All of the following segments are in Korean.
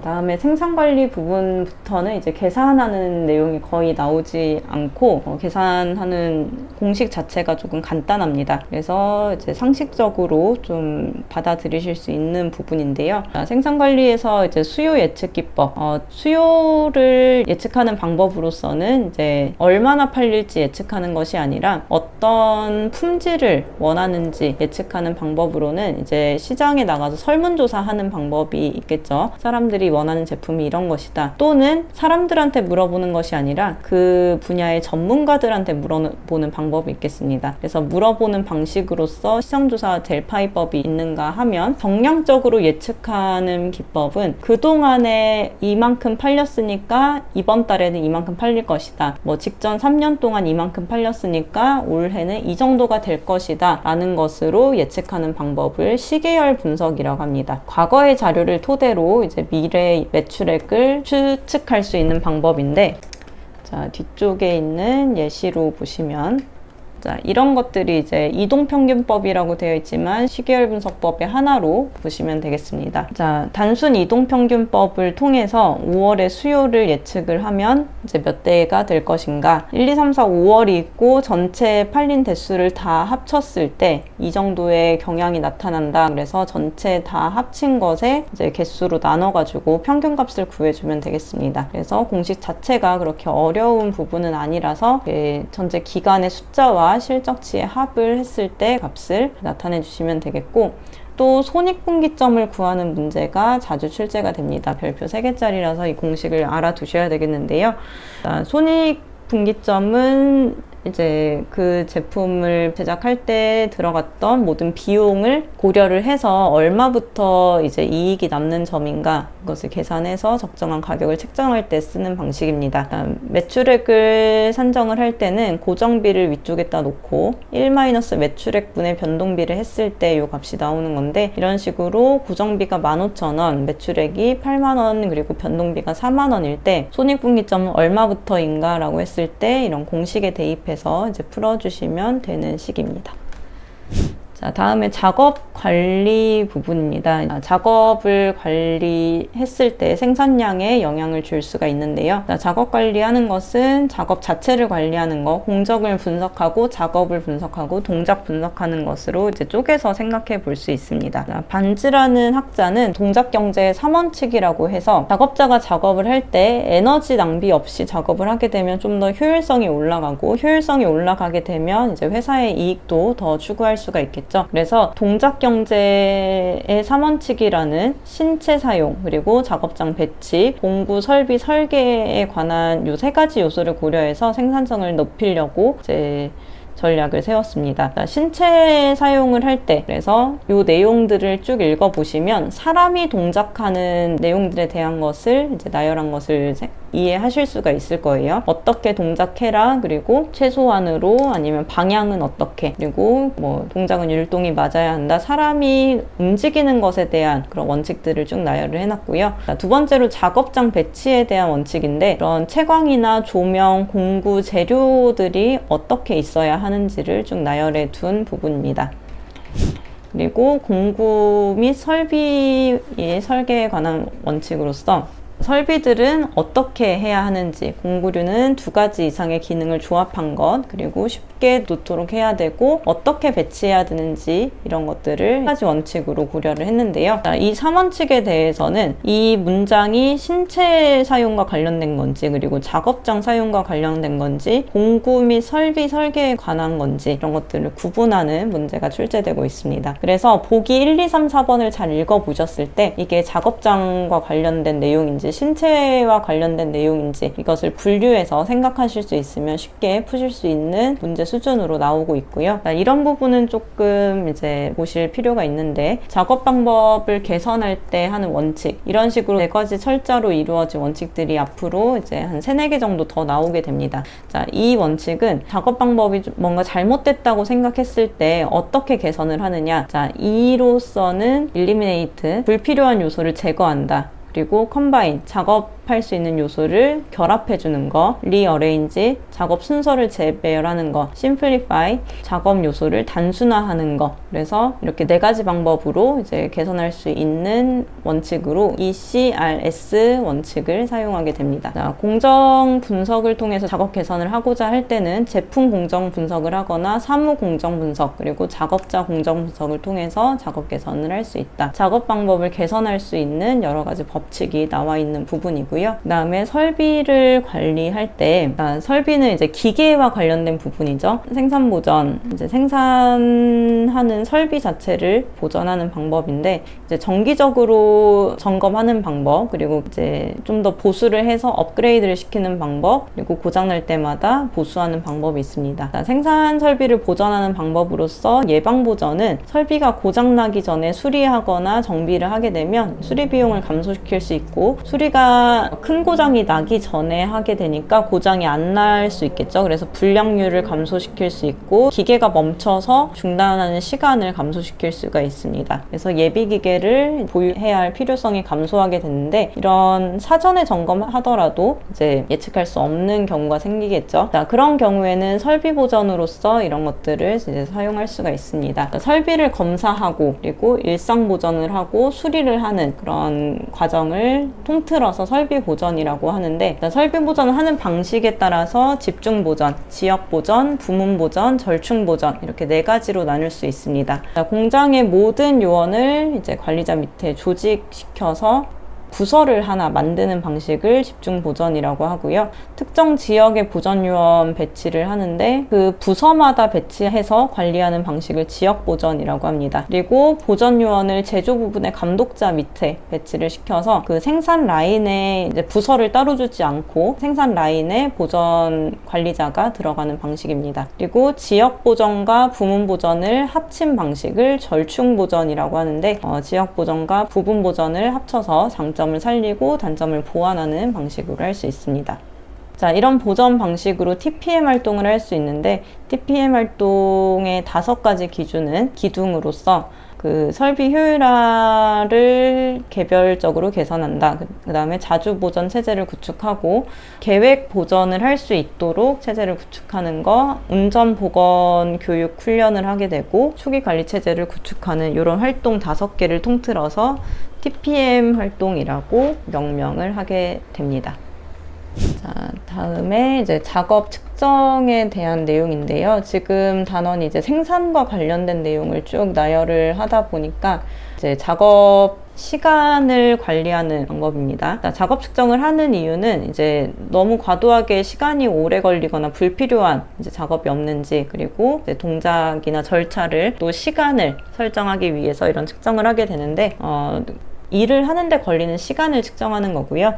다음에 생산관리 부분부터는 이제 계산하는 내용이 거의 나오지 않고 계산하는 공식 자체가 조금 간단합니다. 그래서 이제 상식적으로 좀 받아들이실 수 있는 부분인데요. 생산관리에서 이제 수요 예측 기법, 수요를 예측하는 방법으로서는 이제 얼마나 팔릴지 예측하는 것이 아니라 어떤 품질을 원하는지 예측하는 방법으로는 이제 시장에 나가서 설문조사하는 방법이 있겠죠. 사람들이 원하는 제품이 이런 것이다. 또는 사람들한테 물어보는 것이 아니라 그 분야의 전문가들한테 물어보는 방법이 있겠습니다. 그래서 물어보는 방식으로서 시장조사 될 파이법이 있는가 하면 정량적으로 예측하는 기법은 그동안에 이만큼 팔렸으니까 이번 달에는 이만큼 팔릴 것이다. 뭐 직전 3년 동안 이만큼 팔렸으니까 올해는 이 정도가 될 것이다 라는 것으로 예측하는 방법을 시계열 분석이라고 합니다. 과거의 자료를 토대로 이제 미래 매출액을 추측할 수 있는 방법인데, 자, 뒤쪽에 있는 예시로 보시면, 자, 이런 것들이 이제 이동평균법이라고 되어 있지만 시계열 분석법의 하나로 보시면 되겠습니다. 자, 단순 이동평균법을 통해서 5월의 수요를 예측을 하면 이제 몇 대가 될 것인가, 1, 2, 3, 4, 5월이 있고 전체 팔린 대수를 다 합쳤을 때 이 정도의 경향이 나타난다. 그래서 전체 다 합친 것에 이제 개수로 나눠가지고 평균값을 구해주면 되겠습니다. 그래서 공식 자체가 그렇게 어려운 부분은 아니라서 전체 기간의 숫자와 실적치의 합을 했을 때 값을 나타내 주시면 되겠고, 또 손익분기점을 구하는 문제가 자주 출제가 됩니다. 별표 3개짜리라서 이 공식을 알아두셔야 되겠는데요. 손익분기점은 이제 그 제품을 제작할 때 들어갔던 모든 비용을 고려를 해서 얼마부터 이제 이익이 남는 점인가, 그것을 계산해서 적정한 가격을 책정할 때 쓰는 방식입니다. 매출액을 산정을 할 때는 고정비를 위쪽에다 놓고 1 매출액분의 변동비를 했을 때 이 값이 나오는 건데, 이런 식으로 고정비가 15,000원, 매출액이 80,000원, 그리고 변동비가 40,000원일 때 손익분기점은 얼마부터인가 라고 했을 때 이런 공식에 대입해서 이제 풀어주시면 되는 식입니다. 자, 다음에 작업 관리 부분입니다. 작업을 관리했을 때 생산량에 영향을 줄 수가 있는데요. 자, 작업 관리하는 것은 작업 자체를 관리하는 것, 공정을 분석하고 작업을 분석하고 동작 분석하는 것으로 이제 쪼개서 생각해 볼 수 있습니다. 자, 반즈라는 학자는 동작 경제의 3원칙이라고 해서 작업자가 작업을 할 때 에너지 낭비 없이 작업을 하게 되면 좀 더 효율성이 올라가고, 효율성이 올라가게 되면 이제 회사의 이익도 더 추구할 수가 있겠죠. 그래서 동작 경제의 3원칙이라는 신체 사용, 그리고 작업장 배치, 공구, 설비, 설계에 관한 이 3가지 요소를 고려해서 생산성을 높이려고 이제 전략을 세웠습니다. 신체 사용을 할 때, 그래서 이 내용들을 쭉 읽어보시면 사람이 동작하는 내용들에 대한 것을 이제 나열한 것을 이해하실 수가 있을 거예요. 어떻게 동작해라, 그리고 최소한으로, 아니면 방향은 어떻게, 그리고 뭐 동작은 율동이 맞아야 한다, 사람이 움직이는 것에 대한 그런 원칙들을 쭉 나열을 해놨고요. 두 번째로 작업장 배치에 대한 원칙인데, 그런 채광이나 조명, 공구, 재료들이 어떻게 있어야 하는지를 쭉 나열해 둔 부분입니다. 그리고 공구 및 설비의 설계에 관한 원칙으로서 설비들은 어떻게 해야 하는지, 공구류는 2가지 이상의 기능을 조합한 것, 그리고 쉽게 놓도록 해야 되고 어떻게 배치해야 되는지, 이런 것들을 1가지 원칙으로 고려를 했는데요. 이 3원칙에 대해서는 이 문장이 신체 사용과 관련된 건지, 그리고 작업장 사용과 관련된 건지, 공구 및 설비 설계에 관한 건지, 이런 것들을 구분하는 문제가 출제되고 있습니다. 그래서 보기 1, 2, 3, 4번을 잘 읽어보셨을 때 이게 작업장과 관련된 내용인지 신체와 관련된 내용인지, 이것을 분류해서 생각하실 수 있으면 쉽게 푸실 수 있는 문제 수준으로 나오고 있고요. 이런 부분은 조금 이제 보실 필요가 있는데, 작업 방법을 개선할 때 하는 원칙, 이런 식으로 4가지 철자로 이루어진 원칙들이 앞으로 이제 한 3, 4개 정도 더 나오게 됩니다. 자, 이 원칙은 작업 방법이 뭔가 잘못됐다고 생각했을 때 어떻게 개선을 하느냐. 자, 이로서는 eliminate, 불필요한 요소를 제거한다. 그리고 컴바인, 작업할 수 있는 요소를 결합해주는 거, 리어레인지, 작업 순서를 재배열하는 거, 심플리파이, 작업 요소를 단순화하는 거. 그래서 이렇게 4가지 방법으로 이제 개선할 수 있는 원칙으로 ECRS 원칙을 사용하게 됩니다. 자, 공정 분석을 통해서 작업 개선을 하고자 할 때는 제품 공정 분석을 하거나 사무 공정 분석, 그리고 작업자 공정 분석을 통해서 작업 개선을 할 수 있다. 작업 방법을 개선할 수 있는 여러 가지 법칙이 나와 있는 부분이고요. 그 다음에 설비를 관리할 때, 설비는 이제 기계와 관련된 부분이죠. 생산 보전, 이제 생산하는 설비 자체를 보전하는 방법인데, 이제 정기적으로 점검하는 방법, 그리고 이제 좀 더 보수를 해서 업그레이드를 시키는 방법, 그리고 고장날 때마다 보수하는 방법이 있습니다. 자, 생산 설비를 보전하는 방법으로서 예방 보전은 설비가 고장나기 전에 수리하거나 정비를 하게 되면 수리 비용을 감소시킬 수 있고, 수리가 큰 고장이 나기 전에 하게 되니까 고장이 안 날 수 있겠죠. 그래서 불량률을 감소시킬 수 있고 기계가 멈춰서 중단하는 시간을 감소시킬 수가 있습니다. 그래서 예비 기계를 보유해야 할 필요성이 감소하게 되는데, 이런 사전에 점검하더라도 이제 예측할 수 없는 경우가 생기겠죠. 자, 그런 경우에는 설비 보전으로서 이런 것들을 이제 사용할 수가 있습니다. 자, 설비를 검사하고 그리고 일상 보전을 하고 수리를 하는 그런 과정을 통틀어서 설비 보전이라고 하는데, 자, 설비 보전을 하는 방식에 따라서 집중 보전, 지역 보전, 부문 보전, 절충 보전, 이렇게 4가지로 나눌 수 있습니다. 자, 공장의 모든 요원을 이제 관리자 밑에 조직시켜서 부서를 하나 만드는 방식을 집중 보전이라고 하고요. 특정 지역의 보전 요원 배치를 하는데 그 부서마다 배치해서 관리하는 방식을 지역 보전이라고 합니다. 그리고 보전 요원을 제조 부분의 감독자 밑에 배치를 시켜서 그 생산 라인에 이제 부서를 따로 주지 않고 생산 라인에 보전 관리자가 들어가는 방식입니다. 그리고 지역 보전과 부문 보전을 합친 방식을 절충 보전이라고 하는데, 지역 보전과 부분 보전을 합쳐서 장점을 살리고 단점을 보완하는 방식으로 할 수 있습니다. 자, 이런 보전 방식으로 TPM 활동을 할 수 있는데, TPM 활동의 5가지 기준은 기둥으로서 그 설비 효율화를 개별적으로 개선한다. 그 다음에 자주 보전 체제를 구축하고 계획 보전을 할 수 있도록 체제를 구축하는 거, 운전 보건 교육 훈련을 하게 되고 초기 관리 체제를 구축하는 이런 활동 5개를 통틀어서 TPM 활동이라고 명명을 하게 됩니다. 자, 다음에 이제 작업 측정에 대한 내용인데요. 지금 단원이 이제 생산과 관련된 내용을 쭉 나열을 하다 보니까 이제 작업 시간을 관리하는 방법입니다. 자, 작업 측정을 하는 이유는 이제 너무 과도하게 시간이 오래 걸리거나 불필요한 이제 작업이 없는지, 그리고 이제 동작이나 절차를 또 시간을 설정하기 위해서 이런 측정을 하게 되는데, 일을 하는데 걸리는 시간을 측정하는 거고요.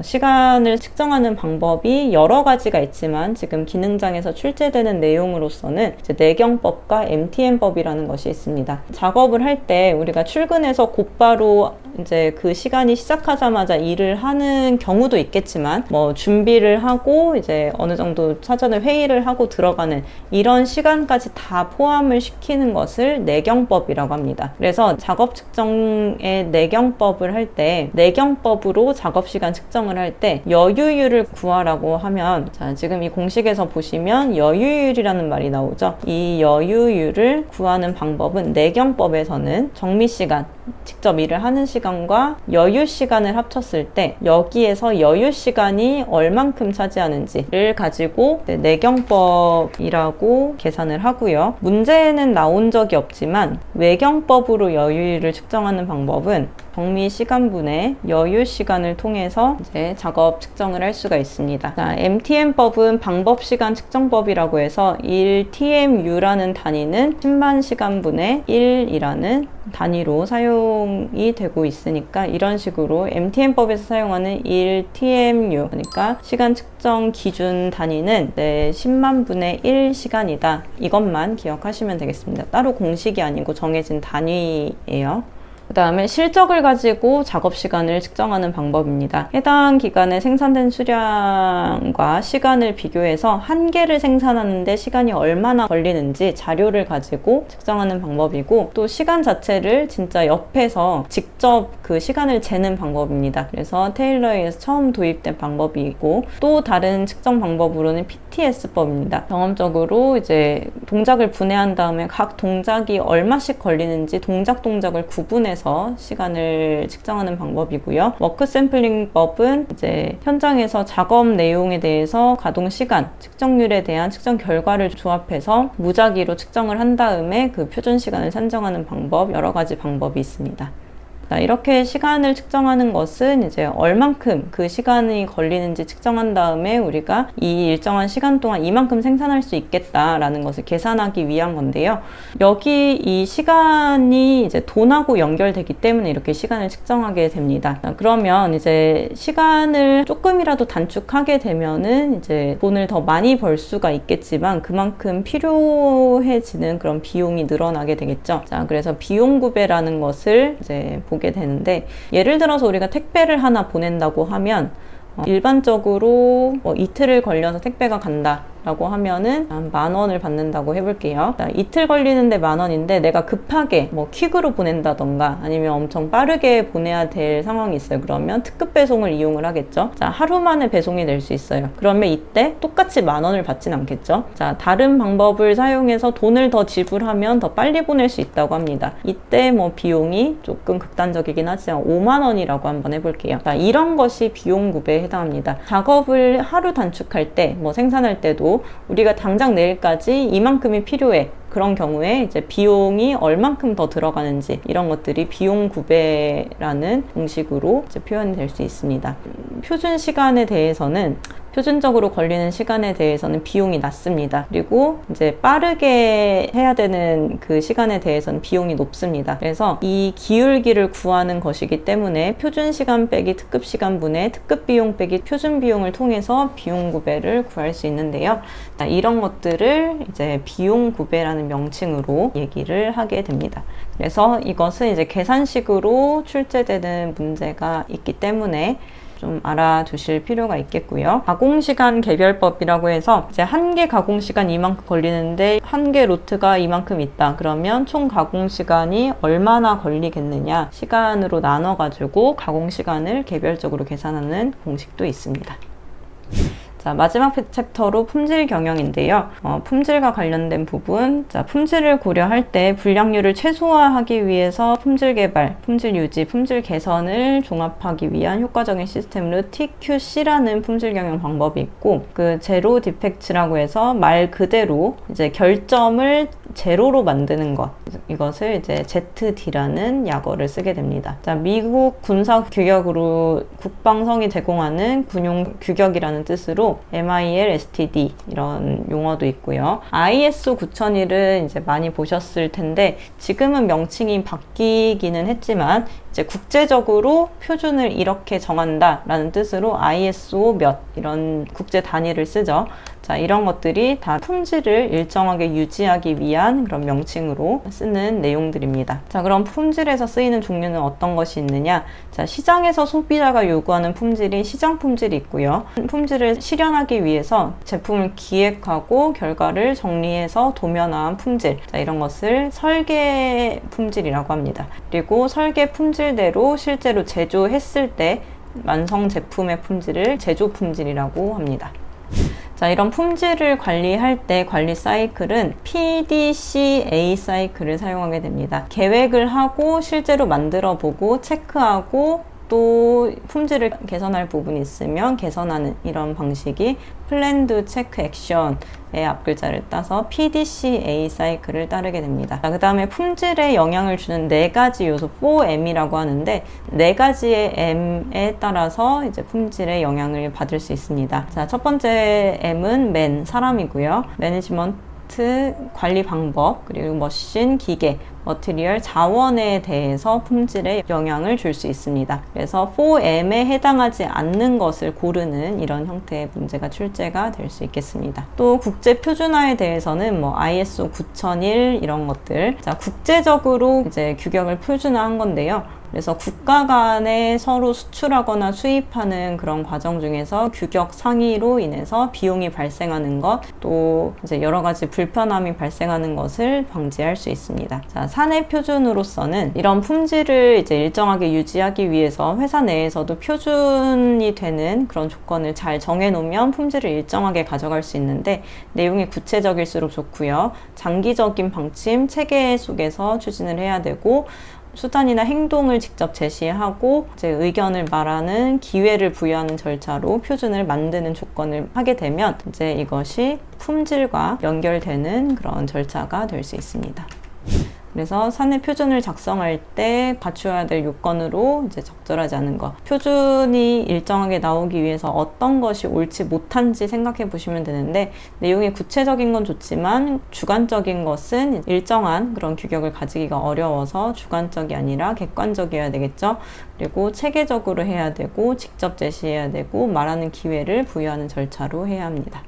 시간을 측정하는 방법이 여러 가지가 있지만 지금 기능장에서 출제되는 내용으로서는 이제 내경법과 MTM법이라는 것이 있습니다. 작업을 할 때 우리가 출근해서 곧바로 이제 그 시간이 시작하자마자 일을 하는 경우도 있겠지만, 뭐 준비를 하고 이제 어느 정도 사전에 회의를 하고 들어가는 이런 시간까지 다 포함을 시키는 것을 내경법이라고 합니다. 그래서 작업 측정의 내경법을 할 때, 내경법으로 작업 시간 측정을 할 때 여유율을 구하라고 하면, 자, 지금 이 공식에서 보시면 여유율이라는 말이 나오죠. 이 여유율을 구하는 방법은 내경법에서는 정미 시간, 직접 일을 하는 시간과 여유 시간을 합쳤을 때 여기에서 여유 시간이 얼만큼 차지하는지를 가지고 내경법이라고 계산을 하고요. 문제는 나온 적이 없지만 외경법으로 여유율을 측정하는 방법은 정미 시간분의 여유 시간을 통해서 이제 작업 측정을 할 수가 있습니다. 자, MTM법은 방법 시간 측정법이라고 해서 1TMU라는 단위는 10만 시간분의 1이라는 단위로 사용이 되고 있으니까, 이런 식으로 MTM법에서 사용하는 1TMU, 그러니까 시간 측정 기준 단위는 10만 분의 1 시간이다. 이것만 기억하시면 되겠습니다. 따로 공식이 아니고 정해진 단위예요. 그 다음에 실적을 가지고 작업 시간을 측정하는 방법입니다. 해당 기간에 생산된 수량과 시간을 비교해서 한 개를 생산하는데 시간이 얼마나 걸리는지 자료를 가지고 측정하는 방법이고, 또 시간 자체를 진짜 옆에서 직접 그 시간을 재는 방법입니다. 그래서 테일러에서 처음 도입된 방법이고, 또 다른 측정 방법으로는 PTS법입니다. 경험적으로 이제 동작을 분해한 다음에 각 동작이 얼마씩 걸리는지 동작을 구분해서 시간을 측정하는 방법이고요. 워크 샘플링법은 이제 현장에서 작업 내용에 대해서 가동 시간, 측정률에 대한 측정 결과를 조합해서 무작위로 측정을 한 다음에 그 표준 시간을 산정하는 방법, 여러 가지 방법이 있습니다. 이렇게 시간을 측정하는 것은 이제 얼만큼 그 시간이 걸리는지 측정한 다음에 우리가 이 일정한 시간 동안 이만큼 생산할 수 있겠다라는 것을 계산하기 위한 건데요. 여기 이 시간이 이제 돈하고 연결되기 때문에 이렇게 시간을 측정하게 됩니다. 그러면 이제 시간을 조금이라도 단축하게 되면은 이제 돈을 더 많이 벌 수가 있겠지만 그만큼 필요해지는 그런 비용이 늘어나게 되겠죠. 자, 그래서 비용 구배라는 것을 이제 보게 되는데, 예를 들어서 우리가 택배를 하나 보낸다고 하면 일반적으로 이틀을 걸려서 택배가 간다 라고 하면은 한 10,000원을 받는다고 해볼게요. 자, 이틀 걸리는데 10,000원인데 내가 급하게 퀵으로 보낸다던가 아니면 엄청 빠르게 보내야 될 상황이 있어요. 그러면 특급 배송을 이용을 하겠죠. 자, 하루 만에 배송이 될 수 있어요. 그러면 이때 똑같이 10,000원을 받진 않겠죠. 자, 다른 방법을 사용해서 돈을 더 지불하면 더 빨리 보낼 수 있다고 합니다. 이때 비용이 조금 극단적이긴 하지만 50,000원이라고 한번 해볼게요. 자, 이런 것이 비용 구배에 해당합니다. 작업을 하루 단축할 때, 생산할 때도 우리가 당장 내일까지 이만큼이 필요해. 그런 경우에 이제 비용이 얼만큼 더 들어가는지 이런 것들이 비용 구배라는 공식으로 이제 표현이 될 수 있습니다. 표준 시간에 대해서는 표준적으로 걸리는 시간에 대해서는 비용이 낮습니다. 그리고 이제 빠르게 해야 되는 그 시간에 대해서는 비용이 높습니다. 그래서 이 기울기를 구하는 것이기 때문에 표준 시간 빼기 특급 시간분의 특급 비용 빼기 표준 비용을 통해서 비용 구배를 구할 수 있는데요. 이런 것들을 이제 비용 구배라는 명칭으로 얘기를 하게 됩니다. 그래서 이것은 이제 계산식으로 출제되는 문제가 있기 때문에 좀 알아두실 필요가 있겠고요. 가공시간 개별법이라고 해서 이제 한 개 가공시간 이만큼 걸리는데 한 개 로트가 이만큼 있다. 그러면 총 가공시간이 얼마나 걸리겠느냐 시간으로 나눠가지고 가공시간을 개별적으로 계산하는 공식도 있습니다. 자, 마지막 챕터로 품질 경영인데요. 품질과 관련된 부분, 자, 품질을 고려할 때 불량률을 최소화하기 위해서 품질 개발, 품질 유지, 품질 개선을 종합하기 위한 효과적인 시스템으로 TQC라는 품질 경영 방법이 있고, 그 제로 디펙트라고 해서 말 그대로 이제 결점을 제로로 만드는 것, 이것을 이제 ZD라는 약어를 쓰게 됩니다. 자, 미국 군사 규격으로 국방성이 제공하는 군용 규격이라는 뜻으로 MIL/STD 이런 용어도 있고요. ISO 9001은 이제 많이 보셨을 텐데 지금은 명칭이 바뀌기는 했지만 이제 국제적으로 표준을 이렇게 정한다라는 뜻으로 ISO 몇 이런 국제 단위를 쓰죠. 자, 이런 것들이 다 품질을 일정하게 유지하기 위한 그런 명칭으로 쓰는 내용들입니다. 자, 그럼 품질에서 쓰이는 종류는 어떤 것이 있느냐? 자, 시장에서 소비자가 요구하는 품질이 시장 품질이 있고요. 품질을 실현하기 위해서 제품을 기획하고 결과를 정리해서 도면화한 품질. 자, 이런 것을 설계 품질이라고 합니다. 그리고 설계 품질대로 실제로 제조했을 때 완성 제품의 품질을 제조 품질이라고 합니다. 자, 이런 품질을 관리할 때 관리 사이클은 PDCA 사이클을 사용하게 됩니다. 계획을 하고 실제로 만들어 보고 체크하고 또 품질을 개선할 부분이 있으면 개선하는 이런 방식이 플랜드 체크 액션의 앞글자를 따서 PDCA 사이클을 따르게 됩니다. 그 다음에 품질에 영향을 주는 4가지 요소 4M이라고 하는데 4가지의 M에 따라서 이제 품질에 영향을 받을 수 있습니다. 자, 첫 번째 M은 사람이고요. 매니지먼트 사이트, 관리 방법, 그리고 머신, 기계, 머티리얼, 자원에 대해서 품질에 영향을 줄 수 있습니다. 그래서 4M에 해당하지 않는 것을 고르는 이런 형태의 문제가 출제가 될 수 있겠습니다. 또 국제 표준화에 대해서는 뭐 ISO 9001 이런 것들, 자, 국제적으로 이제 규격을 표준화한 건데요. 그래서 국가 간에 서로 수출하거나 수입하는 그런 과정 중에서 규격 상위로 인해서 비용이 발생하는 것, 또 이제 여러 가지 불편함이 발생하는 것을 방지할 수 있습니다. 자, 사내 표준으로서는 이런 품질을 이제 일정하게 유지하기 위해서 회사 내에서도 표준이 되는 그런 조건을 잘 정해놓으면 품질을 일정하게 가져갈 수 있는데, 내용이 구체적일수록 좋고요. 장기적인 방침, 체계 속에서 추진을 해야 되고, 수단이나 행동을 직접 제시하고 이제 의견을 말하는 기회를 부여하는 절차로 표준을 만드는 조건을 하게 되면 이제 이것이 품질과 연결되는 그런 절차가 될 수 있습니다. 그래서 사내 표준을 작성할 때 갖추어야 될 요건으로 이제 적절하지 않은 것, 표준이 일정하게 나오기 위해서 어떤 것이 옳지 못한지 생각해 보시면 되는데, 내용이 구체적인 건 좋지만 주관적인 것은 일정한 그런 규격을 가지기가 어려워서 주관적이 아니라 객관적이어야 되겠죠. 그리고 체계적으로 해야 되고, 직접 제시해야 되고, 말하는 기회를 부여하는 절차로 해야 합니다.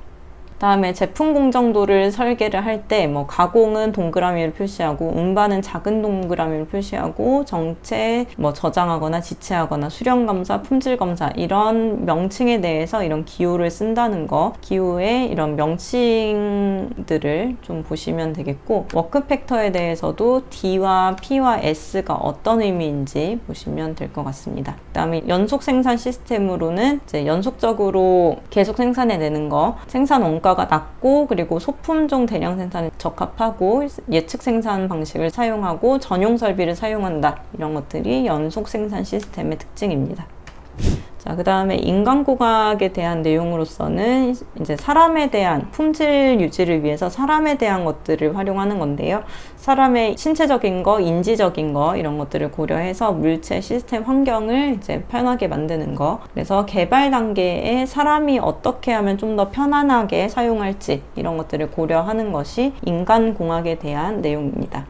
다음에 제품 공정도를 설계를 할 때 뭐 가공은 동그라미를 표시하고, 운반은 작은 동그라미를 표시하고, 정체 뭐 저장하거나 지체하거나, 수령 검사, 품질 검사 이런 명칭에 대해서 이런 기호를 쓴다는 거, 기호의 이런 명칭들을 좀 보시면 되겠고, 워크 팩터에 대해서도 D와 P와 S가 어떤 의미인지 보시면 될 것 같습니다. 그다음에 연속 생산 시스템으로는 이제 연속적으로 계속 생산해내는 거, 생산 원가가 낮고, 그리고 소품종 대량 생산에 적합하고, 예측 생산 방식을 사용하고, 전용 설비를 사용한다. 이런 것들이 연속 생산 시스템의 특징입니다. 자, 그 다음에 인간공학에 대한 내용으로서는 이제 사람에 대한 품질 유지를 위해서 사람에 대한 것들을 활용하는 건데요. 사람의 신체적인 거, 인지적인 거 이런 것들을 고려해서 물체, 시스템, 환경을 이제 편하게 만드는 거. 그래서 개발 단계에 사람이 어떻게 하면 좀 더 편안하게 사용할지 이런 것들을 고려하는 것이 인간공학에 대한 내용입니다.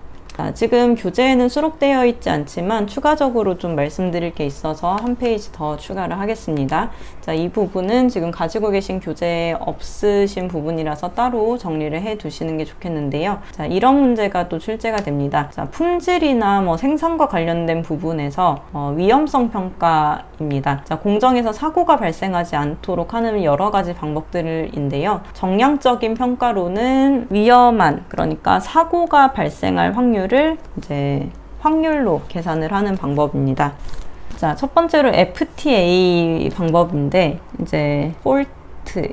지금 교재에는 수록되어 있지 않지만 추가적으로 좀 말씀드릴 게 있어서 한 페이지 더 추가를 하겠습니다. 자, 이 부분은 지금 가지고 계신 교재에 없으신 부분이라서 따로 정리를 해 두시는 게 좋겠는데요. 자, 이런 문제가 또 출제가 됩니다. 자, 품질이나 뭐 생산과 관련된 부분에서 위험성 평가입니다. 자, 공정에서 사고가 발생하지 않도록 하는 여러 가지 방법들인데요. 정량적인 평가로는 위험한, 그러니까 사고가 발생할 확률을 이제 확률로 계산을 하는 방법입니다. 자, 첫 번째로 FTA 방법인데, 이제 fault,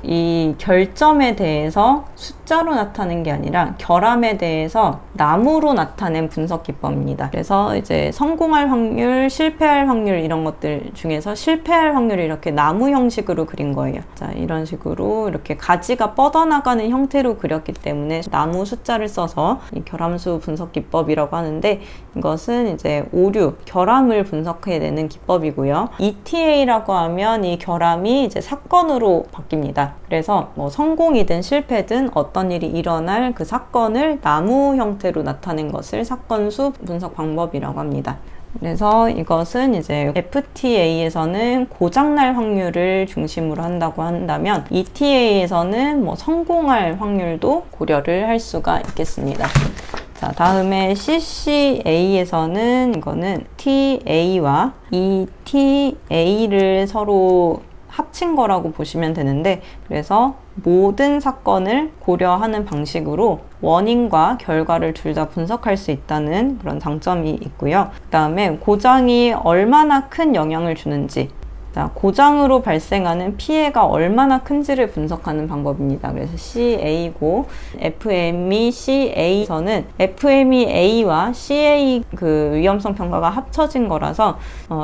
이 결점에 대해서 숫자로 나타낸 게 아니라 결함에 대해서 나무로 나타낸 분석 기법입니다. 그래서 이제 성공할 확률, 실패할 확률 이런 것들 중에서 실패할 확률을 이렇게 나무 형식으로 그린 거예요. 자, 이런 식으로 이렇게 가지가 뻗어나가는 형태로 그렸기 때문에 나무 숫자를 써서 이 결함수 분석 기법이라고 하는데, 이것은 이제 오류, 결함을 분석해내는 기법이고요. ETA라고 하면 이 결함이 이제 사건으로 바뀝니다. 그래서 뭐 성공이든 실패든 어떤 일이 일어날 그 사건을 나무 형태로 나타낸 것을 사건수 분석 방법이라고 합니다. 그래서 이것은 이제 FTA에서는 고장날 확률을 중심으로 한다고 한다면, ETA에서는 뭐 성공할 확률도 고려를 할 수가 있겠습니다. 자, 다음에 CCA에서는 이거는 TA와 ETA를 서로 합친 거라고 보시면 되는데, 그래서 모든 사건을 고려하는 방식으로 원인과 결과를 둘 다 분석할 수 있다는 그런 장점이 있고요. 그 다음에 고장이 얼마나 큰 영향을 주는지, 자, 고장으로 발생하는 피해가 얼마나 큰지를 분석하는 방법입니다. 그래서 CA고, FMECA에서는 FMEA와 CA 그 위험성 평가가 합쳐진 거라서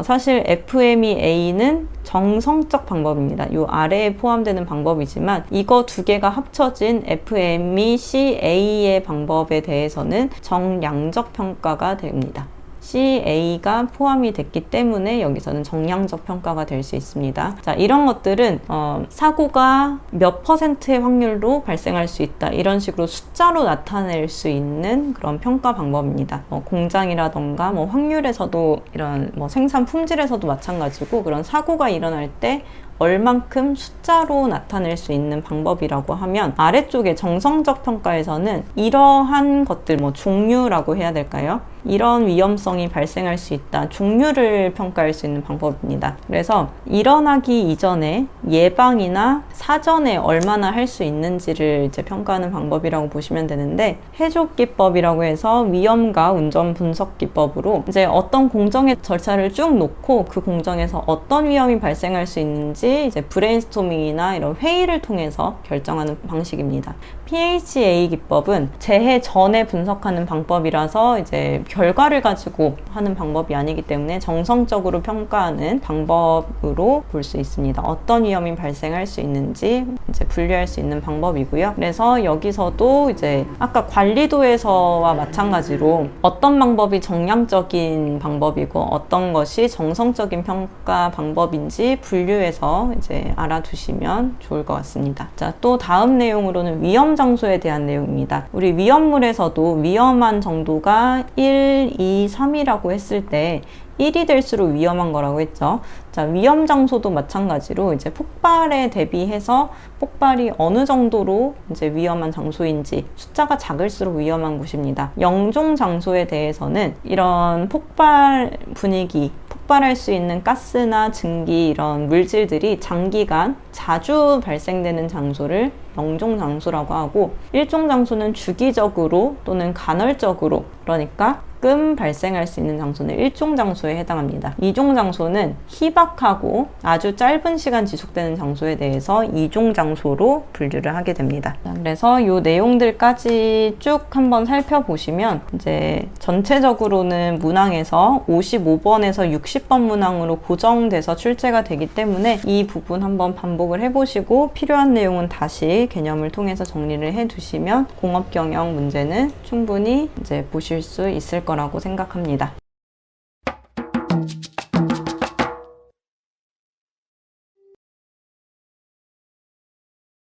사실 FMEA는 정성적 방법입니다. 요 아래에 포함되는 방법이지만 이거 두 개가 합쳐진 FMECA의 방법에 대해서는 정량적 평가가 됩니다. CA가 포함이 됐기 때문에 여기서는 정량적 평가가 될 수 있습니다. 자, 이런 것들은 사고가 몇 %의 확률로 발생할 수 있다, 이런 식으로 숫자로 나타낼 수 있는 그런 평가 방법입니다. 공장이라던가 확률에서도 이런 생산 품질에서도 마찬가지고, 그런 사고가 일어날 때 얼만큼 숫자로 나타낼 수 있는 방법이라고 하면, 아래쪽에 정성적 평가에서는 이러한 것들, 종류라고 해야 될까요? 이런 위험성이 발생할 수 있다, 종류를 평가할 수 있는 방법입니다. 그래서 일어나기 이전에 예방이나 사전에 얼마나 할 수 있는지를 이제 평가하는 방법이라고 보시면 되는데, 해족 기법이라고 해서 위험과 운전 분석 기법으로 이제 어떤 공정의 절차를 쭉 놓고 그 공정에서 어떤 위험이 발생할 수 있는지 이제 브레인스토밍이나 이런 회의를 통해서 결정하는 방식입니다. PHA 기법은 재해 전에 분석하는 방법이라서 이제 결과를 가지고 하는 방법이 아니기 때문에 정성적으로 평가하는 방법으로 볼 수 있습니다. 어떤 위험이 발생할 수 있는지 이제 분류할 수 있는 방법이고요. 그래서 여기서도 이제 아까 관리도에서와 마찬가지로 어떤 방법이 정량적인 방법이고 어떤 것이 정성적인 평가 방법인지 분류해서 이제 알아두시면 좋을 것 같습니다. 자, 또 다음 내용으로는 위험 장소에 대한 내용입니다. 우리 위험물에서도 위험한 정도가 1, 2, 3이라고 했을 때 1이 될수록 위험한 거라고 했죠. 자, 위험 장소도 마찬가지로 이제 폭발에 대비해서 폭발이 어느 정도로 이제 위험한 장소인지, 숫자가 작을수록 위험한 곳입니다. 영종 장소에 대해서는 이런 폭발 분위기, 폭발할 수 있는 가스나 증기, 이런 물질들이 장기간 자주 발생되는 장소를 영종 장소라고 하고, 일종 장소는 주기적으로 또는 간헐적으로, 그러니까 가끔 발생할 수 있는 장소는 일종 장소에 해당합니다. 이종 장소는 희박하고 아주 짧은 시간 지속되는 장소에 대해서 이종 장소로 분류를 하게 됩니다. 그래서 이 내용들까지 쭉 한번 살펴보시면 이제 전체적으로는 문항에서 55번에서 60번 문항으로 고정돼서 출제가 되기 때문에 이 부분 한번 반복을 해보시고 필요한 내용은 다시 개념을 통해서 정리를 해두시면 공업 경영 문제는 충분히 이제 보실 수 있을 거라고 생각합니다.